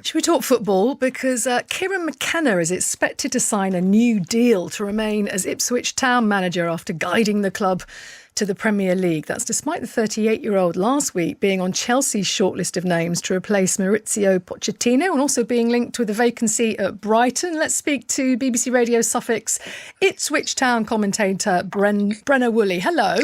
Should we talk football? Because Kieran McKenna is expected to sign a new deal to remain as Ipswich Town manager after guiding the club to the Premier League. That's despite the 38-year-old last week being on Chelsea's shortlist of names to replace Maurizio Pochettino and also being linked with a vacancy at Brighton. Let's speak to BBC Radio Suffolk's Ipswich Town commentator Brenner Wooley. Hello.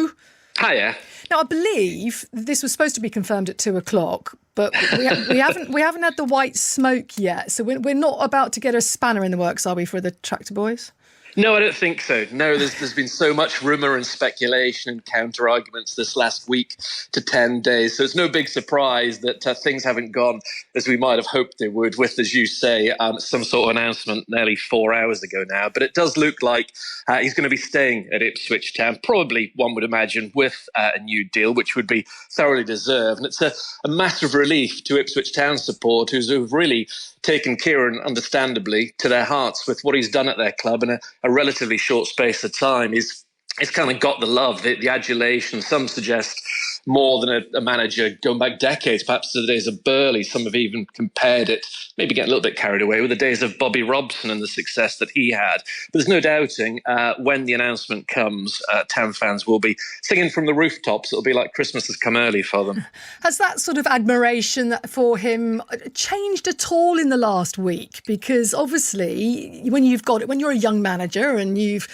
Hiya. Now, I believe this was supposed to be confirmed at 2:00, but we haven't had the white smoke yet. So we're not about to get a spanner in the works, are we, for the Tractor Boys? No, I don't think so. No, there's been so much rumour and speculation and counter-arguments this last week to 10 days. So it's no big surprise that things haven't gone as we might have hoped they would with, as you say, some sort of announcement nearly 4 hours ago now. But it does look like he's going to be staying at Ipswich Town, probably, one would imagine, with a new deal, which would be thoroughly deserved. And it's a massive relief to Ipswich Town supporters who've really taken Kieran, understandably, to their hearts with what he's done at their club in a relatively short space of time. He's kind of got the love, the adulation. Some suggest more than a manager going back decades, perhaps to the days of Burley. Some have even compared it, maybe getting a little bit carried away, with the days of Bobby Robson and the success that he had. But there's no doubting when the announcement comes, Town fans will be singing from the rooftops. It'll be like Christmas has come early for them. Has that sort of admiration for him changed at all in the last week? Because obviously, when you're a young manager and you've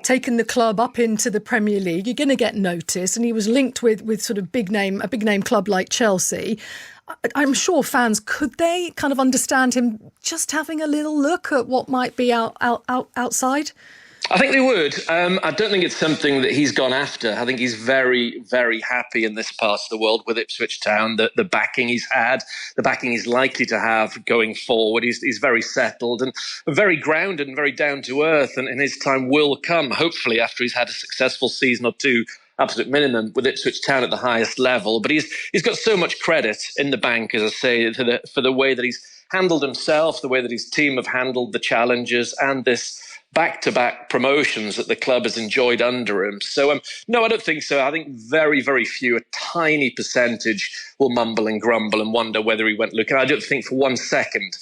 taken the club up into the Premier League, you're going to get noticed, and he was linked with sort of a big name club like Chelsea. I'm sure fans, could they kind of understand him just having a little look at what might be outside? I think they would. I don't think it's something that he's gone after. I think he's very, very happy in this part of the world with Ipswich Town, the backing he's had, the backing he's likely to have going forward. He's very settled and very grounded and very down to earth, and his time will come, hopefully, after he's had a successful season or two, absolute minimum, with Ipswich Town at the highest level. But he's got so much credit in the bank, as I say, for the way that he's handled himself, the way that his team have handled the challenges and this back-to-back promotions that the club has enjoyed under him. So, no, I don't think so. I think very, very few, a tiny percentage, will mumble and grumble and wonder whether he went looking. I don't think for 1 second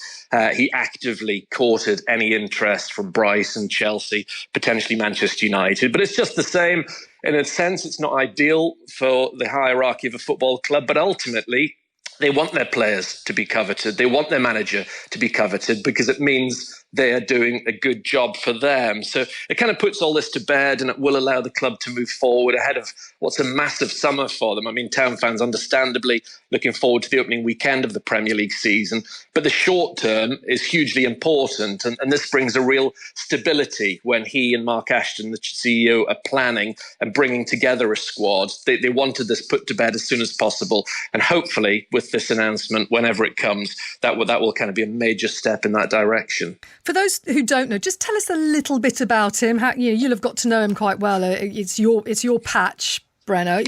he actively courted any interest from Brighton, Chelsea, potentially Manchester United. But it's just the same. In a sense, it's not ideal for the hierarchy of a football club, but ultimately, they want their players to be coveted. They want their manager to be coveted because it means they are doing a good job for them. So it kind of puts all this to bed, and it will allow the club to move forward ahead of what's a massive summer for them. I mean, Town fans understandably looking forward to the opening weekend of the Premier League season. But the short term is hugely important. And this brings a real stability when he and Mark Ashton, the CEO, are planning and bringing together a squad. They wanted this put to bed as soon as possible. And hopefully, with this announcement, whenever it comes, that will kind of be a major step in that direction. For those who don't know, just tell us a little bit about him. You'll have got to know him quite well. It's your patch, Brenner.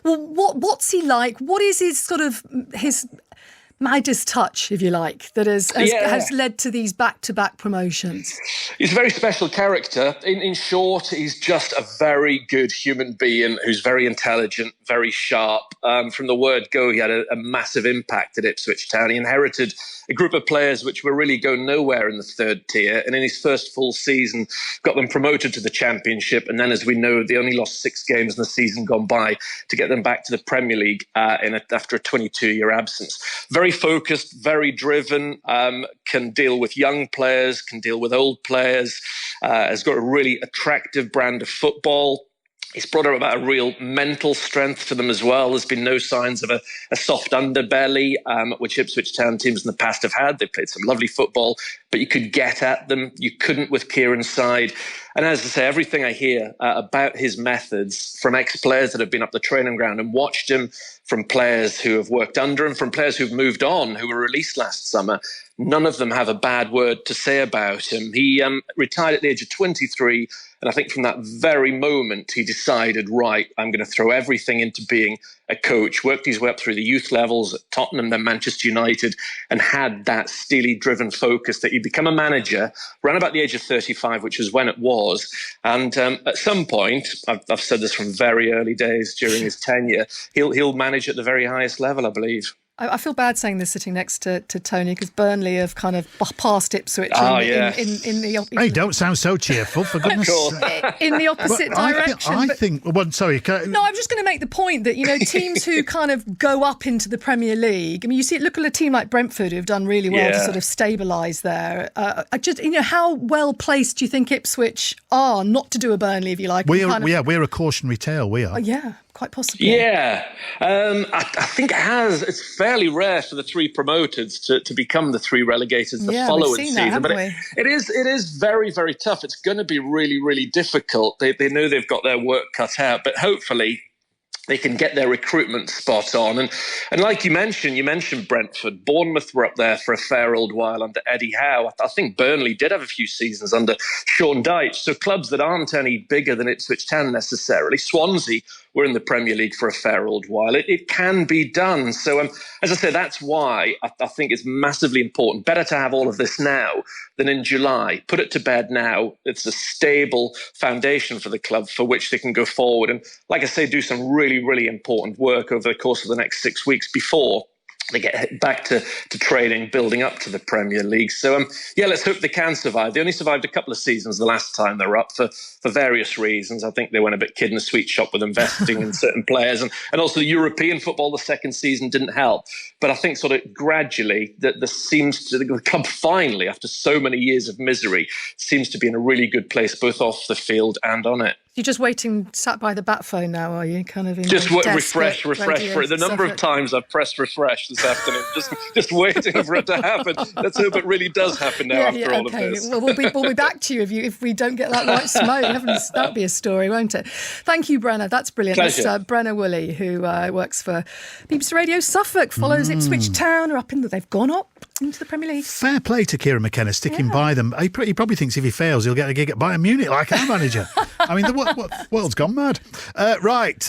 What's he like? What is his sort of his Midas touch, if you like, that has led to these back-to-back promotions? He's a very special character. In short, he's just a very good human being who's very intelligent, very sharp. From the word go, he had a massive impact at Ipswich Town. He inherited a group of players which were really going nowhere in the third tier, and in his first full season got them promoted to the Championship, and then, as we know, they only lost 6 games in the season gone by to get them back to the Premier League after a 22-year absence. Very focused, very driven, can deal with young players, can deal with old players, has got a really attractive brand of football. He's brought about a real mental strength to them as well. There's been no signs of a soft underbelly, which Ipswich Town teams in the past have had. They've played some lovely football, but you could get at them. You couldn't with Kieran's side. And as I say, everything I hear about his methods from ex-players that have been up the training ground and watched him, from players who have worked under him, from players who've moved on, who were released last summer, none of them have a bad word to say about him. He retired at the age of 23, and I think from that very moment he decided, right, I'm going to throw everything into being a coach, worked his way up through the youth levels at Tottenham, then Manchester United, and had that steely-driven focus that he'd become a manager around about the age of 35, which was when it was. And at some point, I've said this from very early days during his tenure, he'll manage at the very highest level, I believe. I feel bad saying this sitting next to Tony, because Burnley have kind of passed Ipswich in the Hey, don't sound so cheerful, for goodness sake. In the opposite direction. I think. Well, sorry. No, I'm just going to make the point that, teams who kind of go up into the Premier League. I mean, look at a team like Brentford who've done really well to sort of stabilise there. How well placed do you think Ipswich are not to do a Burnley, if you like? We're a cautionary tale. We are. Quite possibly. Yeah, I think it's fairly rare for the three promoted to become the three relegated the following season. But it is very, very tough. It's going to be really, really difficult. They know they've got their work cut out, but hopefully they can get their recruitment spot on. And like you mentioned Brentford. Bournemouth were up there for a fair old while under Eddie Howe. I think Burnley did have a few seasons under Sean Dyche. So clubs that aren't any bigger than Ipswich Town necessarily. Swansea were in the Premier League for a fair old while. It can be done. So as I say, that's why I think it's massively important. Better to have all of this now than in July. Put it to bed now. It's a stable foundation for the club for which they can go forward. And like I say, do some really, really important work over the course of the next 6 weeks before they get back to training, building up to the Premier League. So, let's hope they can survive. They only survived a couple of seasons the last time they were up for various reasons. I think they went a bit kid in the sweet shop with investing in certain players. And also the European football the second season didn't help. But I think sort of gradually that the club finally, after so many years of misery, seems to be in a really good place, both off the field and on it. You're just waiting, sat by the bat phone now, are you? Kind of in just refresh for it. The number of times I've pressed refresh this afternoon, just waiting for it to happen. Let's hope it really does happen now after all of this. Well, we'll be back to you if we don't get that white smoke. That'll be a story, won't it? Thank you, Brenner. That's brilliant. Pleasure. That's Brenner Wooley, who works for BBC Radio Suffolk, follows Ipswich Town, they've gone up into the Premier League. Fair play to Kieran McKenna, sticking by them. He probably thinks if he fails, he'll get a gig at Bayern Munich like our manager. I mean, the world's gone mad. Right.